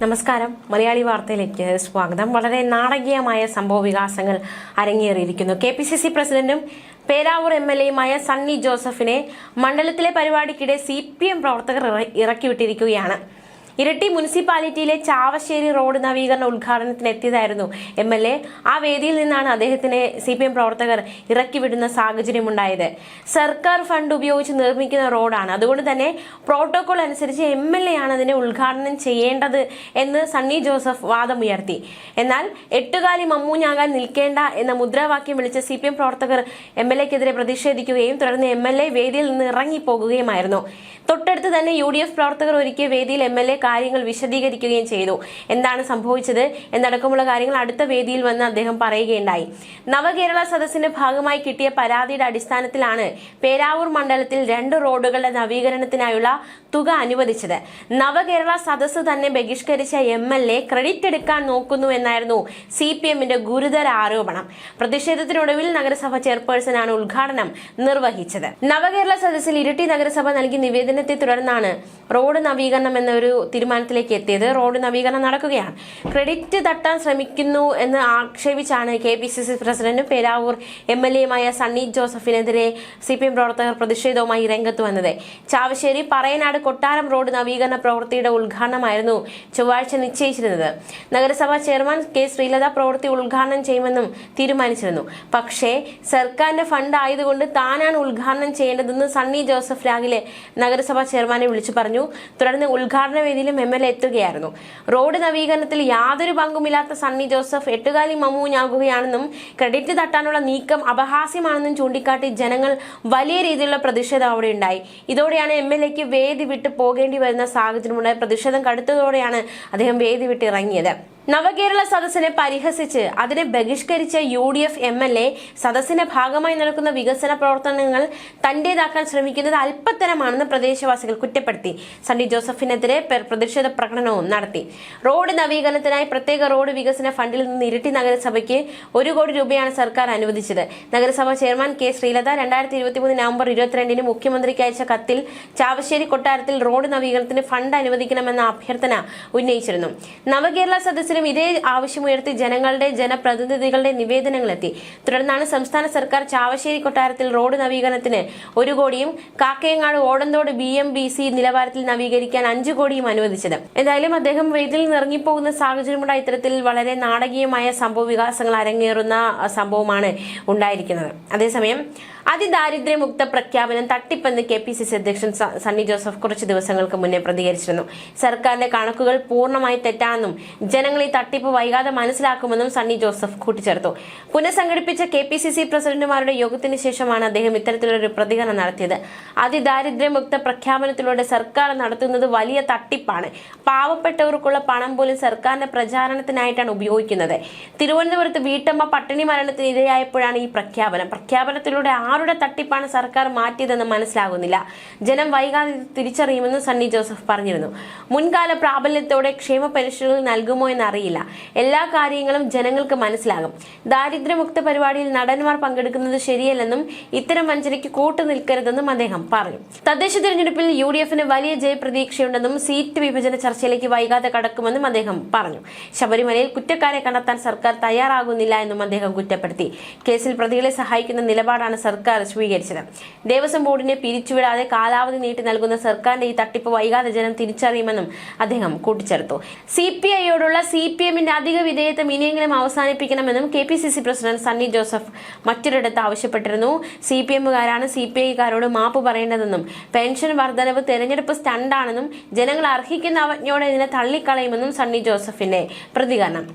നമസ്കാരം. മലയാളി വാർത്തയിലേക്ക് സ്വാഗതം. വളരെ നാടകീയമായ സംഭവ വികാസങ്ങൾ അരങ്ങേറിയിരിക്കുന്നു. KPCC പ്രസിഡന്റും പേരാവൂർ MLAയുമായ സണ്ണി ജോസഫിനെ മണ്ഡലത്തിലെ പരിപാടിക്കിടെ CPM പ്രവർത്തകർ ഇറക്കിവിട്ടിരിക്കുകയാണ്. ഇരിട്ടി മുനിസിപ്പാലിറ്റിയിലെ ചാവശ്ശേരി റോഡ് നവീകരണ ഉദ്ഘാടനത്തിന് എത്തിയതായിരുന്നു MLA. ആ വേദിയിൽ നിന്നാണ് അദ്ദേഹത്തിനെ CPM പ്രവർത്തകർ ഇറക്കിവിടുന്ന സാഹചര്യമുണ്ടായത്. സർക്കാർ ഫണ്ട് ഉപയോഗിച്ച് നിർമ്മിക്കുന്ന റോഡാണ്, അതുകൊണ്ട് തന്നെ പ്രോട്ടോകോൾ അനുസരിച്ച് MLA ആണ് അതിനെ ഉദ്ഘാടനം ചെയ്യേണ്ടത് എന്ന് സണ്ണി ജോസഫ് വാദമുയർത്തി. എന്നാൽ എട്ടുകാലി മമ്മൂഞ്ഞാകാൻ നിൽക്കേണ്ട എന്ന മുദ്രാവാക്യം വിളിച്ച CPM പ്രവർത്തകർ MLAക്കെതിരെ പ്രതിഷേധിക്കുകയും തുടർന്ന് MLA വേദിയിൽ നിന്ന് ഇറങ്ങിപ്പോകുകയുമായിരുന്നു. തൊട്ടടുത്ത് തന്നെ UDF പ്രവർത്തകർ ഒരുക്കിയ വേദിയിൽ MLA കാര്യങ്ങൾ വിശദീകരിക്കുകയും ചെയ്തു. എന്താണ് സംഭവിച്ചത് എന്നടക്കമുള്ള കാര്യങ്ങൾ അടുത്ത വേദിയിൽ വന്ന് അദ്ദേഹം പറയുകയുണ്ടായി. നവകേരള സദസ്സിന്റെ ഭാഗമായി കിട്ടിയ പരാതിയുടെ അടിസ്ഥാനത്തിലാണ് പേരാവൂർ മണ്ഡലത്തിൽ 2 റോഡുകളുടെ നവീകരണത്തിനായുള്ള തുക അനുവദിച്ചത്. നവകേരള സദസ്സ് തന്നെ ബഹിഷ്കരിച്ച MLA ക്രെഡിറ്റ് എടുക്കാൻ നോക്കുന്നു എന്നായിരുന്നു CPMന്റെ ഗുരുതര ആരോപണം. പ്രതിഷേധത്തിനൊടുവിൽ നഗരസഭ ചെയർപേഴ്സണാണ് ഉദ്ഘാടനം നിർവഹിച്ചത്. നവകേരള സദസ്സിൽ ഇരിട്ടി നഗരസഭ നൽകിയ നിവേദനത്തെ തുടർന്നാണ് റോഡ് നവീകരണം എന്നൊരു തീരുമാനത്തിലേക്ക് എത്തിയത്. റോഡ് നവീകരണം നടക്കുകയാണ്. ക്രെഡിറ്റ് തട്ടാൻ ശ്രമിക്കുന്നു എന്ന് ആക്ഷേപിച്ചാണ് KPCC പ്രസിഡന്റും പേരാവൂർ MLAയുമായ സണ്ണി ജോസഫിനെതിരെ CPM പ്രവർത്തകർ പ്രതിഷേധവുമായി രംഗത്ത് വന്നത്. ചാവശ്ശേരി പറയനാട് കൊട്ടാരം റോഡ് നവീകരണ പ്രവൃത്തിയുടെ ഉദ്ഘാടനമായിരുന്നു ചൊവ്വാഴ്ച നിശ്ചയിച്ചിരുന്നത്. നഗരസഭാ ചെയർമാൻ K. ശ്രീലത പ്രവൃത്തി ഉദ്ഘാടനം ചെയ്യുമെന്നും തീരുമാനിച്ചിരുന്നു. പക്ഷേ സർക്കാരിന്റെ ഫണ്ട് ആയതുകൊണ്ട് താനാണ് ഉദ്ഘാടനം ചെയ്യേണ്ടതെന്ന് സണ്ണി ജോസഫ് രാവിലെ നഗരസഭാ ചെയർമാനെ വിളിച്ചു പറഞ്ഞു. തുടർന്ന് ഉദ്ഘാടന വേദിയിലും MLA എത്തുകയായിരുന്നു. റോഡ് നവീകരണത്തിൽ യാതൊരു പങ്കുമില്ലാത്ത സണ്ണി ജോസഫ് എട്ടുകാലി മമ്മൂഞ്ഞാകുകയാണെന്നും ക്രെഡിറ്റ് തട്ടാനുള്ള നീക്കം അപഹാസ്യമാണെന്നും ചൂണ്ടിക്കാട്ടി ജനങ്ങൾ വലിയ രീതിയിലുള്ള പ്രതിഷേധം അവിടെ ഉണ്ടായി. ഇതോടെയാണ് MLAക്ക് വേദി വിട്ട് പോകേണ്ടി വരുന്ന സാഹചര്യമുണ്ടായി. പ്രതിഷേധം കടുത്തതോടെയാണ് അദ്ദേഹം വേദി വിട്ട് ഇറങ്ങിയത്. നവകേരള സദസ്സിനെ പരിഹസിച്ച് അതിനെ ബഹിഷ്കരിച്ച UDF MLA സദസ്സിന്റെ ഭാഗമായി നടക്കുന്ന വികസന പ്രവർത്തനങ്ങൾ തന്റേതാക്കാൻ ശ്രമിക്കുന്നത് അല്പത്തരമാണെന്ന് പ്രദേശവാസികൾ കുറ്റപ്പെടുത്തി. സണ്ണി ജോസഫിനെതിരെ പ്രതിഷേധ പ്രകടനവും നടത്തി. റോഡ് നവീകരണത്തിനായി പ്രത്യേക റോഡ് വികസന ഫണ്ടിൽ നിന്ന് ഇരിട്ടി നഗരസഭയ്ക്ക് 1 കോടി രൂപയാണ് സർക്കാർ അനുവദിച്ചത്. നഗരസഭാ ചെയർമാൻ K. ശ്രീലത 2023 നവംബർ 22 മുഖ്യമന്ത്രിക്ക് അയച്ച കത്തിൽ ചാവശ്ശേരി കൊട്ടാരത്തിൽ റോഡ് നവീകരണത്തിന് ഫണ്ട് അനുവദിക്കണമെന്ന അഭ്യർത്ഥന ഉന്നയിച്ചിരുന്നു. നവകേരള സദസ്സിൽ ഇതേ ആവശ്യമുയർത്തി ജനപ്രതിനിധികളുടെ നിവേദനങ്ങളെത്തി. തുടർന്നാണ് സംസ്ഥാന സർക്കാർ ചാവശ്ശേരി കൊട്ടാരത്തിൽ റോഡ് നവീകരണത്തിന് 1 കോടിയും കാക്കയങ്ങാട് ഓടന്തോട് BMBC നിലവാരത്തിൽ നവീകരിക്കാൻ 5 കോടിയും അനുവദിച്ചത്. എന്തായാലും അദ്ദേഹം വേദിയിൽ നിന്ന് ഇറങ്ങിപ്പോകുന്ന സാഹചര്യമുണ്ടായ ഇത്തരത്തിൽ വളരെ നാടകീയമായ സംഭവ വികാസങ്ങൾ അരങ്ങേറുന്ന സംഭവമാണ് ഉണ്ടായിരിക്കുന്നത്. അതേസമയം അതിദാരിദ്ര്യമുക്ത പ്രഖ്യാപനം തട്ടിപ്പെന്ന് KPCC അധ്യക്ഷൻ സണ്ണി ജോസഫ് കുറച്ച് ദിവസങ്ങൾക്ക് മുന്നേ പ്രതികരിച്ചിരുന്നു. സർക്കാരിന്റെ കണക്കുകൾ പൂർണ്ണമായി തെറ്റാണെന്നും ജനങ്ങൾ ഈ തട്ടിപ്പ് വൈകാതെ മനസ്സിലാക്കുമെന്നും സണ്ണി ജോസഫ് കൂട്ടിച്ചേർത്തു. പുനഃസംഘടിപ്പിച്ച KPCC പ്രസിഡന്റുമാരുടെ യോഗത്തിന് ശേഷമാണ് അദ്ദേഹം ഇത്തരത്തിലൊരു പ്രതികരണം നടത്തിയത്. അതിദാരിദ്ര്യമുക്ത പ്രഖ്യാപനത്തിലൂടെ സർക്കാർ നടത്തുന്നത് വലിയ തട്ടിപ്പാണ്. പാവപ്പെട്ടവർക്കുള്ള പണം പോലും സർക്കാരിന്റെ പ്രചാരണത്തിനായിട്ടാണ് ഉപയോഗിക്കുന്നത്. തിരുവനന്തപുരത്ത് വീട്ടമ്മ പട്ടിണി മരണത്തിന് ഇരയായപ്പോഴാണ് ഈ പ്രഖ്യാപനത്തിലൂടെ ആരുടെ തട്ടിപ്പാണ് സർക്കാർ മാറ്റിയതെന്ന് മനസ്സിലാകുന്നില്ല. ജനം വൈകാതെ തിരിച്ചറിയുമെന്ന് സണ്ണി ജോസഫ് പറഞ്ഞിരുന്നു. മുൻകാല പ്രാബല്യത്തോടെ ക്ഷേമ പെൻഷനുകൾ നൽകുമോ എന്നറിയില്ല. എല്ലാ കാര്യങ്ങളും ജനങ്ങൾക്ക് മനസ്സിലാകും. ദാരിദ്ര്യമുക്ത പരിപാടിയിൽ നടന്മാർ പങ്കെടുക്കുന്നത് ശരിയല്ലെന്നും ഇത്തരം വഞ്ചനയ്ക്ക് കൂട്ടുനിൽക്കരുതെന്നും അദ്ദേഹം പറഞ്ഞു. തദ്ദേശ തിരഞ്ഞെടുപ്പിൽ UDFന് വലിയ ജയപ്രതീക്ഷയുണ്ടെന്നും സീറ്റ് വിഭജന ചർച്ചയിലേക്ക് വൈകാതെ കടക്കുമെന്നും അദ്ദേഹം പറഞ്ഞു. ശബരിമലയിൽ കുറ്റക്കാരെ കണ്ടെത്താൻ സർക്കാർ തയ്യാറാകുന്നില്ല എന്നും അദ്ദേഹം കുറ്റപ്പെടുത്തി. കേസിൽ പ്രതികളെ സഹായിക്കുന്ന നിലപാടാണ് സർക്കാർ സ്വീകരിച്ചത്. ദേവസ്വം ബോർഡിനെ പിരിച്ചുവിടാതെ കാലാവധി നീട്ടി നൽകുന്ന സർക്കാരിന്റെ ഈ തട്ടിപ്പ് വൈകാതെ ജനം തിരിച്ചറിയുമെന്നും അദ്ദേഹം കൂട്ടിച്ചേർത്തു. CPIയോടുള്ള CPMന്റെ അധിക വിധേയത്വം ഇനിയെങ്കിലും അവസാനിപ്പിക്കണമെന്നും KPCC പ്രസിഡന്റ് സണ്ണി ജോസഫ് മറ്റൊരിടത്ത് ആവശ്യപ്പെട്ടിരുന്നു. CPMകാരാണ് CPIക്കാരോട് മാപ്പ് പറയേണ്ടതെന്നും പെൻഷൻ വർധനവ് തെരഞ്ഞെടുപ്പ് സ്റ്റണ്ടാണെന്നും ജനങ്ങൾ അർഹിക്കുന്ന അവജ്ഞയോടെ ഇതിനെ തള്ളിക്കളയുമെന്നും സണ്ണി ജോസഫിന്റെ പ്രതികരണം.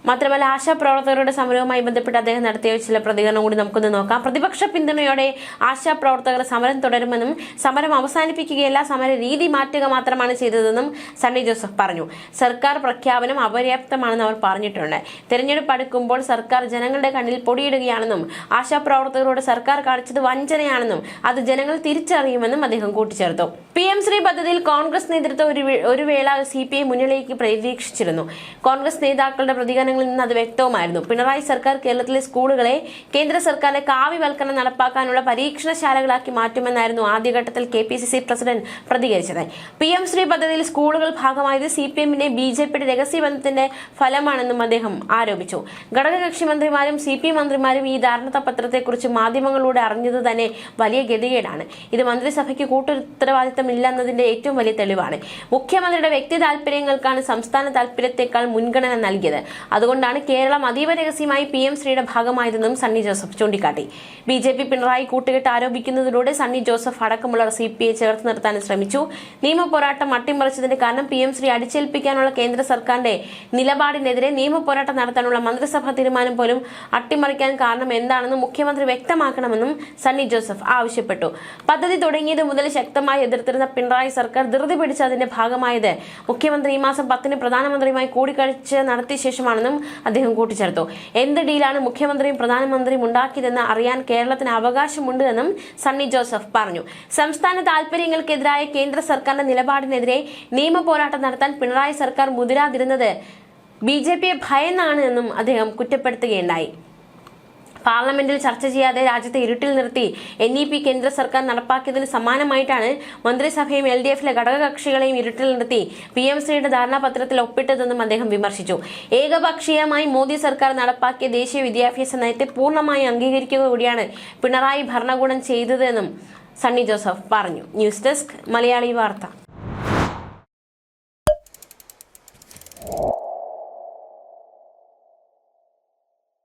മാത്രമല്ല ആശാപ്രവർത്തകരുടെ സമരവുമായി ബന്ധപ്പെട്ട് അദ്ദേഹം നടത്തിയ ചില പ്രതികരണം കൂടി നമുക്കൊന്ന് നോക്കാം. പ്രതിപക്ഷ പിന്തുണയോടെ ആശാപ്രവർത്തകർ സമരം തുടരുമെന്നും സമരം അവസാനിപ്പിക്കുകയല്ല, സമര രീതി മാറ്റുക മാത്രമാണ് ചെയ്തതെന്നും സണ്ണി ജോസഫ് പറഞ്ഞു. സർക്കാർ പ്രഖ്യാപനം അപര്യാപ്തമാണെന്ന് അവർ പറഞ്ഞിട്ടുണ്ട്. തെരഞ്ഞെടുപ്പ് അടുക്കുമ്പോൾ സർക്കാർ ജനങ്ങളുടെ കണ്ണിൽ പൊടിയിടുകയാണെന്നും ആശാപ്രവർത്തകരോട് സർക്കാർ കാണിച്ചത് വഞ്ചനയാണെന്നും അത് ജനങ്ങൾ തിരിച്ചറിയുമെന്നും അദ്ദേഹം കൂട്ടിച്ചേർത്തു. PM ശ്രീ പദ്ധതിയിൽ കോൺഗ്രസ് നേതൃത്വം ഒരു വേള CPI മുന്നിലേക്ക് പ്രതീക്ഷിച്ചിരുന്നു. കോൺഗ്രസ് നേതാക്കളുടെ പ്രതികരണം പ്രഖ്യാപനങ്ങളിൽ നിന്ന് അത് വ്യക്തവുമായിരുന്നു. പിണറായി സർക്കാർ കേരളത്തിലെ സ്കൂളുകളെ കേന്ദ്ര സർക്കാരിന്റെ കാവ്യവൽക്കരണം നടപ്പാക്കാനുള്ള പരീക്ഷണശാലകളാക്കി മാറ്റുമെന്നായിരുന്നു ആദ്യഘട്ടത്തിൽ KPCC പ്രസിഡന്റ് പ്രതികരിച്ചത്. PM ശ്രീ പദ്ധതിയിൽ സ്കൂളുകൾ ഭാഗമായത് CPM-ന്റെ BJP-യുടെ രഹസ്യബന്ധത്തിന്റെ ഫലമാണെന്നും അദ്ദേഹം ആരോപിച്ചു. ഘടകകക്ഷി മന്ത്രിമാരും CPM മന്ത്രിമാരും ഈ ധാരണാപത്രത്തെക്കുറിച്ച് മാധ്യമങ്ങളിലൂടെ അറിഞ്ഞത് തന്നെ വലിയ ഗതികേടാണ്. ഇത് മന്ത്രിസഭയ്ക്ക് കൂട്ടുത്തരവാദിത്തമില്ലെന്നതിന്റെ ഏറ്റവും വലിയ തെളിവാണ്. മുഖ്യമന്ത്രിയുടെ വ്യക്തി താല്പര്യങ്ങൾക്കാണ് സംസ്ഥാന താല്പര്യത്തെക്കാൾ മുൻഗണന നൽകിയത്. അതുകൊണ്ടാണ് കേരളം അതീവ രഹസ്യമായി PM ശ്രീയുടെ ഭാഗമായതെന്നും സണ്ണി ജോസഫ് ചൂണ്ടിക്കാട്ടി. BJP പിണറായി കൂട്ടുകെട്ട് ആരോപിക്കുന്നതിലൂടെ സണ്ണി ജോസഫ് അടക്കമുള്ളവർ CPയെ ചേർത്ത് നിർത്താൻ ശ്രമിച്ചു. നിയമ പോരാട്ടം അട്ടിമറിച്ചതിന്റെ കാരണം PM ശ്രീ അടിച്ചേൽപ്പിക്കാനുള്ള കേന്ദ്ര സർക്കാരിന്റെ നിലപാടിനെതിരെ നിയമ പോരാട്ടം നടത്താനുള്ള മന്ത്രിസഭാ തീരുമാനം പോലും അട്ടിമറിക്കാൻ കാരണം എന്താണെന്ന് മുഖ്യമന്ത്രി വ്യക്തമാക്കണമെന്നും സണ്ണി ജോസഫ് ആവശ്യപ്പെട്ടു. പദ്ധതി തുടങ്ങിയത് മുതൽ ശക്തമായി എതിർത്തിരുന്ന പിണറായി സർക്കാർ ധൃതി പിടിച്ച് അതിന്റെ ഭാഗമായത് മുഖ്യമന്ത്രി ഈ മാസം 10-ന് പ്രധാനമന്ത്രിയുമായി കൂടിക്കാഴ്ച നടത്തിയ ശേഷമാണെന്നും അദ്ദേഹം കൂട്ടിച്ചേർത്തു. എന്ത് ഡീലാണ് മുഖ്യമന്ത്രിയും പ്രധാനമന്ത്രിയും ഉണ്ടാക്കിയതെന്ന് അറിയാൻ കേരളത്തിന് അവകാശമുണ്ട് എന്നും സണ്ണി ജോസഫ് പറഞ്ഞു. സംസ്ഥാന താൽപര്യങ്ങൾക്കെതിരായ കേന്ദ്ര സർക്കാരിന്റെ നിലപാടിനെതിരെ നിയമ പോരാട്ടം നടത്താൻ പിണറായി സർക്കാർ മുതിരാതിരുന്നത് BJPയെ ഭയന്നാണ് എന്നും അദ്ദേഹം കുറ്റപ്പെടുത്തുകയുണ്ടായി. പാർലമെന്റിൽ ചർച്ച ചെയ്യാതെ രാജ്യത്തെ ഇരുട്ടിൽ നിർത്തി NEP കേന്ദ്ര സർക്കാർ നടപ്പാക്കിയതിന് സമാനമായിട്ടാണ് മന്ത്രിസഭയും LDF-ലെ ഘടകകക്ഷികളെയും ഇരുട്ടിൽ നിർത്തി PM ശ്രീയുടെ ധാരണാപത്രത്തിൽ ഒപ്പിട്ടതെന്നും അദ്ദേഹം വിമർശിച്ചു. ഏകപക്ഷീയമായി മോദി സർക്കാർ നടപ്പാക്കിയ ദേശീയ വിദ്യാഭ്യാസ നയത്തെ പൂർണ്ണമായി അംഗീകരിക്കുക കൂടിയാണ് പിണറായി ഭരണകൂടം ചെയ്തതെന്നും സണ്ണി ജോസഫ് പറഞ്ഞു. ന്യൂസ് ഡെസ്ക് മലയാളി വാർത്ത.